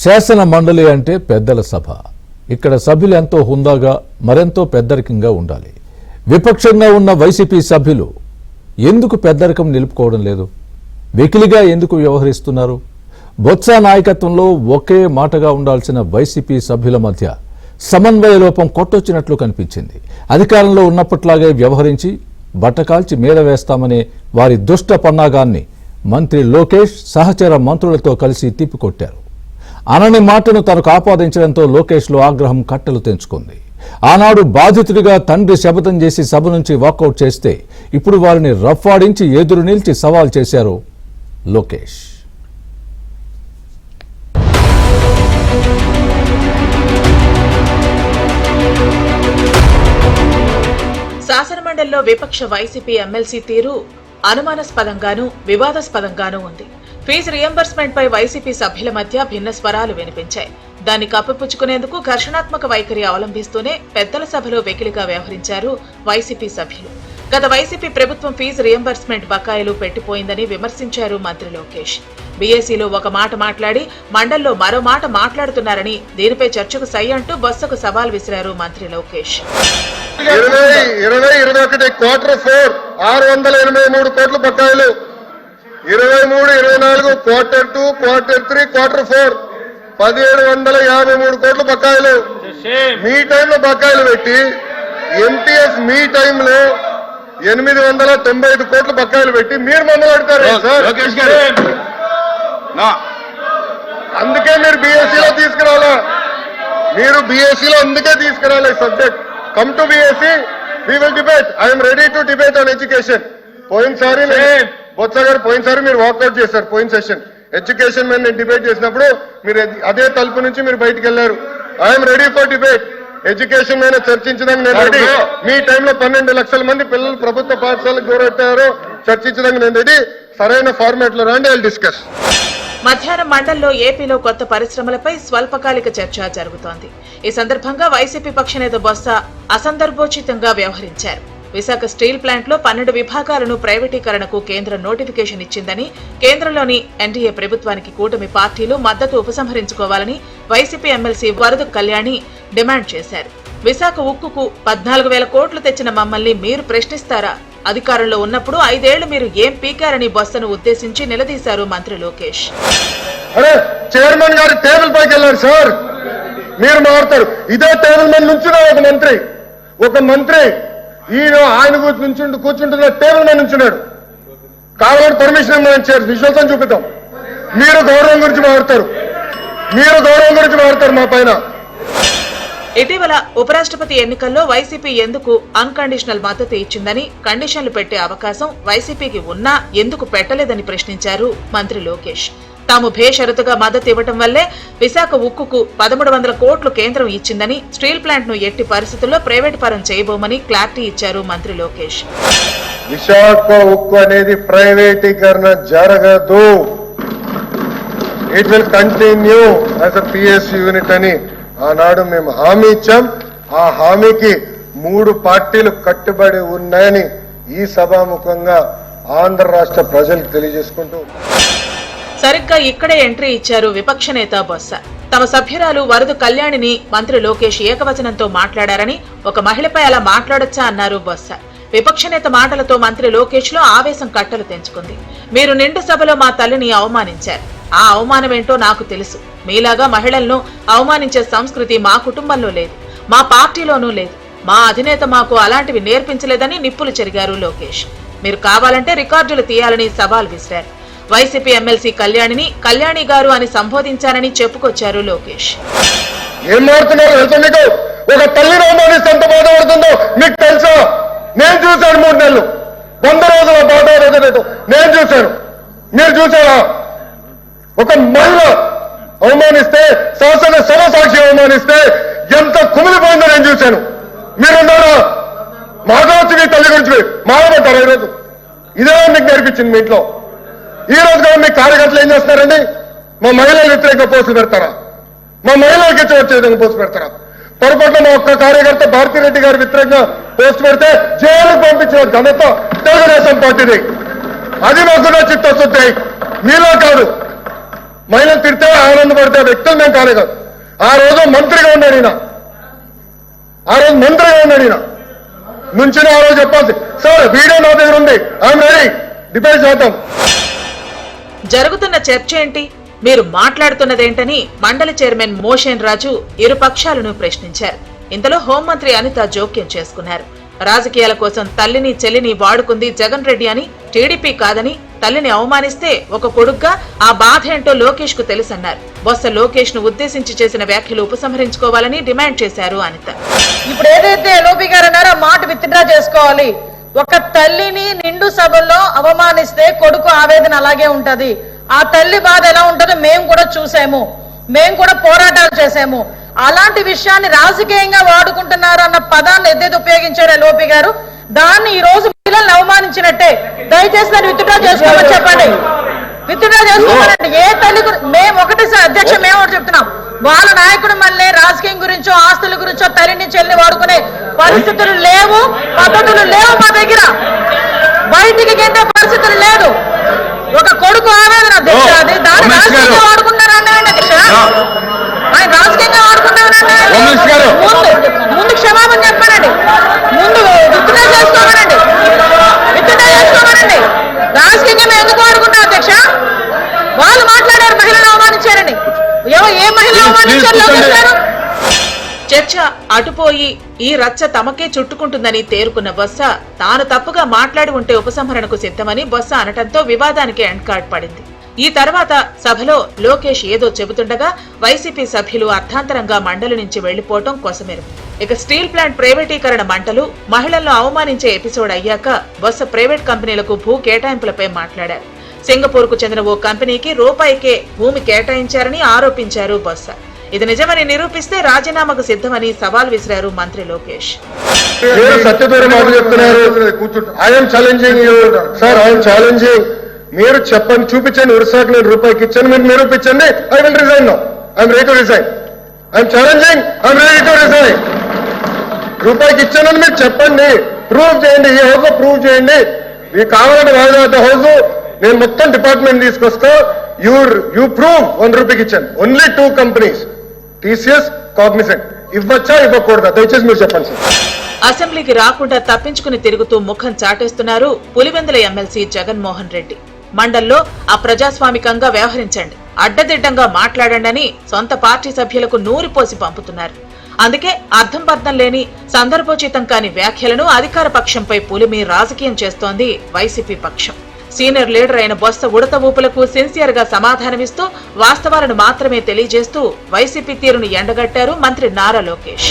శాసన మండలి అంటే పెద్దల సభ. ఇక్కడ సభ్యులు ఎంతో హుందాగా మరెంతో పెద్దరికంగా ఉండాలి. విపక్షంగా ఉన్న వైసీపీ సభ్యులు ఎందుకు పెద్దరికం నిలుపుకోవడం లేదు? వెకిలిగా ఎందుకు వ్యవహరిస్తున్నారు? బొత్స నాయకత్వంలో ఒకే మాటగా ఉండాల్సిన వైసీపీ సభ్యుల మధ్య సమన్వయ లోపం కొట్టొచ్చినట్లు కనిపించింది. అధికారంలో ఉన్నప్పట్లాగే వ్యవహరించి బట్టకాల్చి మీద వేస్తామనే వారి దుష్ట పన్నాగాన్ని మంత్రి లోకేష్ సహచర మంత్రులతో కలిసి తిప్పికొట్టారు. అనని మాటను తనకు ఆపాదించడంతో లోకేష్లో ఆగ్రహం కట్టలు తెంచుకుంది. ఆనాడు బాధితుడిగా తండ్రి శపథం చేసి సభ నుంచి వాకౌట్ చేస్తే ఇప్పుడు వారిని రఫ్ఫాడించి ఎదురు నిలిచి సవాల్ చేశారు లోకేష్. శాసనమండలిలో విపక్ష వైసీపీ ఎమ్మెల్సీ తీరు అనుమానాస్పదంగానూ వివాదాస్పదంగానూ ఉంది. ఫీజు రియంబర్స్మెంట్ పై వైసీపీ సభ్యుల మధ్య భిన్న స్వరాలు వినిపించాయి. దాన్ని కప్పిపుచ్చుకునేందుకు ఘర్షణాత్మక వైఖరి అవలంబిస్తూనే పెద్దల సభలో వెకిలిగా వ్యవహరించారు వైసీపీ సభ్యులు. గత వైసీపీ ప్రభుత్వం ఫీజు రియంబర్స్మెంట్ బకాయిలు పెట్టిపోయిందని విమర్శించారు మంత్రి లోకేష్. బీఏసీలో ఒక మాట మాట్లాడి మండల్లో మరో మాట మాట్లాడుతున్నారని, దీనిపై చర్చకు సై అంటూ బొత్సకు సవాల్ విసిరారు మంత్రి లోకేష్. 2021 Q4 683 కోట్ల బకాయిలు, 23-24 Q2, Q3, Q4 1753 కోట్ల బకాయిలు. మీ టైంలో బకాయిలు పెట్టి ఎంటీఎస్ మీ టైంలో 895 కోట్ల బకాయిలు పెట్టి మీరు మమ్మల్ని అడుగుతారు సార్. అందుకే మీరు బీఎస్సీలో తీసుకురావాలా, మీరు బీఎస్సీలో అందుకే తీసుకురావాలి subject. Come to BSc, we will debate. I'm ready to debate on education. పోయినసారి బొత్స గారు పోయినసారి మీరు వాకౌట్ చేశారు. పోయిన సెషన్ ఎడ్యుకేషన్ మీద నేను డిబేట్ చేసినప్పుడు మీరు అదే తలుపు నుంచి మీరు బయటకు వెళ్లారు. I'm ready for debate. Education మీద చర్చించడానికి నేను రెడీ. మీ టైంలో 12 లక్షల మంది పిల్లలు ప్రభుత్వ పాఠశాలకు దూరట్టారో చర్చించడానికి నేను రెడీ. సరైన ఫార్మాట్ లో రండి, ఐ డిస్కస్. మధ్యాహ్నం మండల్లో ఏపీలో కొత్త పరిశ్రమలపై స్వల్పకాలిక చర్చ జరుగుతోంది. ఈ సందర్భంగా వైసీపీ పక్షనేత బొత్స అసందర్భోచితంగా వ్యవహరించారు. విశాఖ స్టీల్ ప్లాంట్ లో 12 విభాగాలను ప్రైవేటీకరణకు కేంద్రం నోటిఫికేషన్ ఇచ్చిందని, కేంద్రంలోని ఎన్డీఏ ప్రభుత్వానికి కూటమి పార్టీలు మద్దతు ఉపసంహరించుకోవాలని వైసీపీ ఎమ్మెల్సీ వరద కళ్యాణి డిమాండ్ చేశారు. విశాఖ ఉక్కుకు 14,000 కోట్లు తెచ్చిన మమ్మల్ని మీరు ప్రశ్నిస్తారా? అధికారంలో ఉన్నప్పుడు 5 ఏళ్లు మీరు ఏం పీకారని బొత్సను ఉద్దేశించి నిలదీశారు మంత్రి లోకేష్. చైర్మన్ గారు టేబుల్ పైకి వెళ్ళారు సార్, మీరు మారుతారు. ఇదే టేబుల్ మీద నుంచున్నాడు ఒక మంత్రి ఈయన ఆయన కూర్చుంటున్న టేబుల్ మీద నుంచున్నాడు. కావాలని పర్మిషన్ ఇవ్వమని ఇచ్చారు. విశ్వాసం చూపిద్దాం. మీరు గౌరవం గురించి మారుతారు మా పైన. ఇటీవల ఉపరాష్ట్రపతి ఎన్నికల్లో వైసీపీ ఎందుకు అన్కండిషనల్ మద్దతు ఇచ్చిందని, కండిషన్లు పెట్టే అవకాశం వైసీపీకి ఉన్నా ఎందుకు పెట్టలేదని ప్రశ్నించారు మంత్రి లోకేష్. తాము బేషరతుగా మద్దతు ఇవ్వటం వల్లే విశాఖ ఉక్కుకు 1300 కోట్లు కేంద్రం ఇచ్చిందని, స్టీల్ ప్లాంట్ ను ఎట్టి పరిస్థితుల్లో ప్రైవేట్ పరం చేయబోమని క్లారిటీ ఇచ్చారు మంత్రి లోకేష్. విశాఖ ఉక్కు అనేది ప్రైవేటీకరణ జరగదు. It will continue as a PS unit అని ఆనాడు మేము హామీ ఇచ్చాం. ఆ హామీకి 3 పార్టీలు కట్టుబడి ఉన్నాయని ఈ సభాముఖంగా ఆంధ్ర రాష్ట్ర ప్రజలకు తెలియజేసుకుంటూ సరిగ్గా ఇక్కడే ఎంట్రీ ఇచ్చారు విపక్ష నేత బొత్స. తమ సభ్యురాలు వరద కళ్యాణిని మంత్రి లోకేష్ ఏకవచనంతో మాట్లాడారని, ఒక మహిళపై అలా మాట్లాడొచ్చా అన్నారు బొత్స. విపక్ష నేత మాటలతో మంత్రి లోకేష్ లో ఆవేశం కట్టలు తెంచుకుంది. మీరు నిండు సభలో మా తల్లిని అవమానించారు. ఆ అవమానమేంటో నాకు తెలుసు. మీలాగా మహిళలను అవమానించే సంస్కృతి మా కుటుంబంలో లేదు, మా పార్టీలోనూ లేదు. మా అధినేత మాకు అలాంటివి నేర్పించలేదని నిప్పులు చెరిగారు లోకేష్. మీరు కావాలంటే రికార్డులు తీయాలని సవాల్ విసిరారు. వైసీపీ ఎమ్మెల్సీ కళ్యాణిని కళ్యాణి గారు అని సంబోధించారని చెప్పుకొచ్చారు లోకేష్. ఏం మారుతున్నారు తెలుసా మీకు? ఒక తల్లిని అవమానిస్తే ఎంత బాధపడుతుందో మీకు తెలుసా? నేను చూశాను 3 నెలలు 100 రోజుల బాధ నేను చూశాను. మీరు చూసారా? ఒక మహిళ అవమానిస్తే, శాసన సభ సాక్షి అవమానిస్తే ఎంత కుమిలిపోయిందో నేను చూశాను. మీరున్నారా? మాట్లాడచ్చు మీ తల్లి గురించి మాట్లాడతారు. ఈరోజు ఇదే మీకు నేర్పించింది మీ ఇంట్లో. ఈ రోజు కూడా మీ కార్యకర్తలు ఏం చేస్తున్నారండి? మా మహిళలు వ్యతిరేకంగా పోస్టులు పెడతారా? మా మహిళలకి వచ్చే విధంగా పోస్టు పెడతారా? పొరపాటున మా ఒక్క కార్యకర్త భారతిరెడ్డి గారి వ్యతిరేకంగా పోస్టు పెడితే జైలుకు పంపించిన ఘనత తెలుగుదేశం పార్టీది. అది మాకున్న చిత్తశుద్ధి, మీలో కాదు. మహిళలు తిడితే ఆనందపడితే వ్యక్తులు మేము కానే కాదు. ఆ రోజు మంత్రిగా ఉన్నాడు ఈయన, నుంచి ఆ రోజు చెప్పాల్సి సార్ వీడియో నా దగ్గర ఉంది, ఐఎమ్ రెడీ, డిబేట్ చేద్దాం. జరుగుతున్న చర్చ ఏంటి, మీరు మాట్లాడుతున్నదేంటని మండలి చైర్మన్ మోషన్ రాజు ఇరు పక్షాలను ప్రశ్నించారు. ఇంతలో హోంమంత్రి అనిత జోక్యం చేసుకున్నారు. రాజకీయాల కోసం తల్లిని చెల్లిని వాడుకుంది జగన్ రెడ్డి అని, టీడీపీ కాదని, తల్లిని అవమానిస్తే ఒక కొడుగ్గా ఆ బాధ ఏంటో లోకేష్ కు తెలుసన్నారు. బొత్స లోకేష్ ను ఉద్దేశించి చేసిన వ్యాఖ్యలు ఉపసంహరించుకోవాలని డిమాండ్ చేశారు అనిత. ఇప్పుడు ఏదైతే ఎల్ఓపి గారు అన్నారో మాట విత్డ్రా చేసుకోవాలి. ఒక తల్లిని నిండు సభల్లో అవమానిస్తే కొడుకు ఆవేదన అలాగే ఉంటది. ఆ తల్లి బాధ ఎలా ఉంటుందో మేము కూడా చూసాము, మేము కూడా పోరాటాలు చేసాము. అలాంటి విషయాన్ని రాజకీయంగా వాడుకుంటున్నారు అన్న పదాన్ని ఏదైతే ఉపయోగించారు ఎల్ఓపి గారు, దాన్ని ఈ రోజు పిల్లల్ని అవమానించినట్టే. దయచేసి దాన్ని విత్డ్రా చేసుకోమని చెప్పండి, విత్డ్రా చేసుకోమనండి. ఏ తల్లి మేము ఒకటి అధ్యక్ష మేము ఒకటి చెప్తున్నాం, వాళ్ళ నాయకుడు మళ్ళీ రాజకీయం గురించో ఆస్తుల గురించో తల్లిని చెల్లిని వాడుకునే పరిస్థితులు లేవు, పద్ధతులు లేవు మా దగ్గర. బయటికి గెంటే పరిస్థితులు లేదు. ఒక కొడుకు ఆవేదన అధ్యక్ష, అది దాన్ని రాజకీయంగా వాడుకున్నారన్న అధ్యక్ష, ఆయన రాజకీయంగా వాడుకున్నారన్న ముందు క్షమాపణ చెప్పానండి, ముందు విత్డ్రా చేసుకోమనండి, రాజకీయంగా మేము ఎందుకు వాడుకుంటాం అధ్యక్ష? వాళ్ళు మాట్లాడారు మహిళలను అవమానించారని. ఏ మహిళలు అవమానించారు? చర్చ అటుపోయి ఈ రచ్చ తమకే చుట్టుకుంటుందని తేరుకున్న బొత్స తాను తప్పుగా మాట్లాడి ఉంటే ఉపసంహరణకు సిద్ధమని బొత్స అనటంతో వివాదానికి ఎండ్ కార్డ్ పడింది. ఈ తర్వాత సభలో లోకేష్ ఏదో చెబుతుండగా వైసీపీ సభ్యులు అర్థాంతరంగా మండలి నుంచి వెళ్లిపోవటం కొసమెరుపు. ఇక స్టీల్ ప్లాంట్ ప్రైవేటీకరణ మంటలు, మహిళలను అవమానించే ఎపిసోడ్ అయ్యాక బొత్స ప్రైవేట్ కంపెనీలకు భూ కేటాయింపులపై మాట్లాడారు. సింగపూర్ కు చెందిన ఓ కంపెనీకి రూపాయికే భూమి కేటాయించారని ఆరోపించారు బొత్స. ఇది నిజమని నిరూపిస్తే రాజీనామాకు సిద్ధమని సవాల్ విసిరారు మంత్రి లోకేష్. మీరు చెప్పండి, చూపించండి, ఉరిసాకు నేను రూపాయికి ఇచ్చాను, మీరు నిరూపించండి. I will resign now, I'm ready to resign, I'm challenging, I'm ready to resign. రూపాయికి ఇచ్చానని మీరు చెప్పండి, ప్రూవ్ చేయండి, ఈ హౌస్ లో ప్రూవ్ చేయండి. మీకు కావాలంటే రాజధాని హౌస్ నేను మొత్తం డిపార్ట్మెంట్ తీసుకొస్తా, యూ ప్రూవ్ 1 రూపీకి ఇచ్చాను. Only 2 companies, TCS, Cognizant. ఇవ్వచ్చా ఇవ్వకూడదా దయచేసి మీరు చెప్పండి సార్. అసెంబ్లీకి రాకుండా తప్పించుకుని తిరుగుతూ ముఖం చాటేస్తున్నారు పులివెందుల ఎమ్మెల్సీ జగన్మోహన్ రెడ్డి. మండల్లో అప్రజాస్వామికంగా వ్యవహరించండి, అడ్డదిడ్డంగా మాట్లాడండి అని సొంత పార్టీ సభ్యులకు నూరిపోసి పంపుతున్నారు. అందుకే అర్థం పర్థం లేని సందర్భోచితం కాని వ్యాఖ్యలను అధికార పక్షంపై పులిమి రాజకీయం చేస్తోంది వైసీపీ పక్షం. సీనియర్ లీడర్ అయిన బొత్స ఉడత ఊపులకు సిన్సియర్ గా సమాధానమిస్తూ వాస్తవాలను మాత్రమే తెలియజేస్తూ వైసీపీ తీరును ఎండగట్టారు మంత్రి నారా లోకేష్.